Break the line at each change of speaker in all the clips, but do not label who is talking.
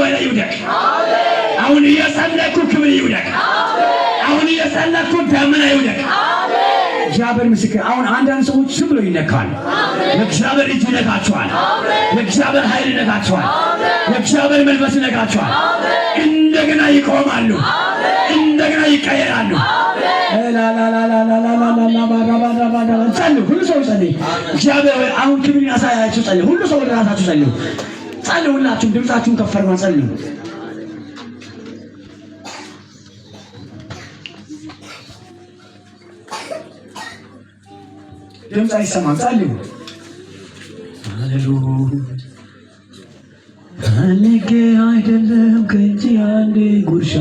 ላይ ይውደቅ አሁን እየጸለይኩ ክብር ይውደቅ አሁን እየጸለይኩ ደመና ይውደቅ እግዚአብሔር ምስክር አሁን አንዳንድ ሰዎች ዝም ብለው ይነካሉ የእግዚአብሔር እጅ ይነካቸዋል የእግዚአብሔር ኃይል ይነካቸዋል የእግዚአብሔር መንፈስ ይነካቸዋል እንደገና ይቆማሉ እንደገና ይቀየራሉ ጸልዩ ሁሉ ሰው ጸልይ እግዚአብሔር አሁን ክብርን ያሳያችሁ ጸልዩ ሁሉ ሰው ለራሳችሁ ጸልዩ ጸልዩ ሁላችሁም ድምጻችሁን ከፍ አድርጉ ጸልዩ ድምጽ አይሰማም ጸልዩ ሃሌሉያ አንጌ አይደለም ከእጅ አንዴ ጉርሻ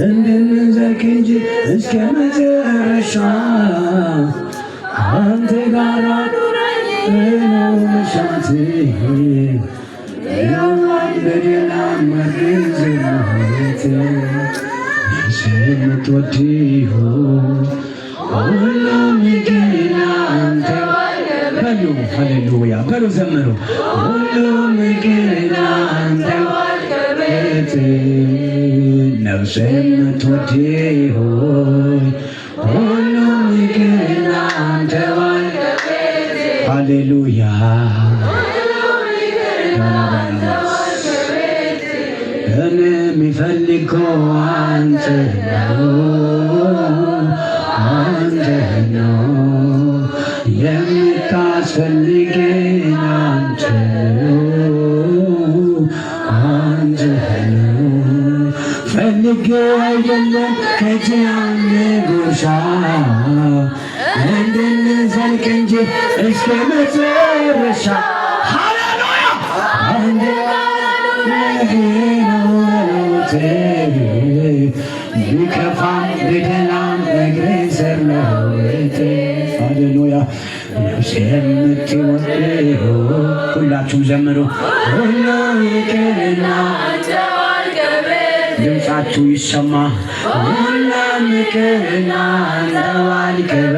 እንደምንዘልቅ እንጂ እስከ መጨረሻ አንተ ጋር ኑረኝ ነው መሻቴ በደላ መርዝነት የምትወድህ ሁሉም ግን አንተ በሉ ሃሌሉያ በሉ ዘምሩ ሁሉም ግን አንተ ነፍሴ የምትወድህ ሁሉም ግን አንተ ሃሌሉያ እኔ የሚፈልገው አንተ ነው የምታስፈልገኝ አንተ ነው ፈልጌ አይደለም ከእጅህ አንድ ጉርሻ እንድንዘልቅ እንጂ እስከ መጨረሻ ሃሌሉያ አንተ ነው ቢከፋም ቢደላም እግሬ ስር ነው ሃሌሉያ የምትወደው ሁላችሁም ዘምሩ ሁሉ ይቅርና ድምፃችሁ ይሰማ ሁሉም ይቅርና አንተዋል ክብር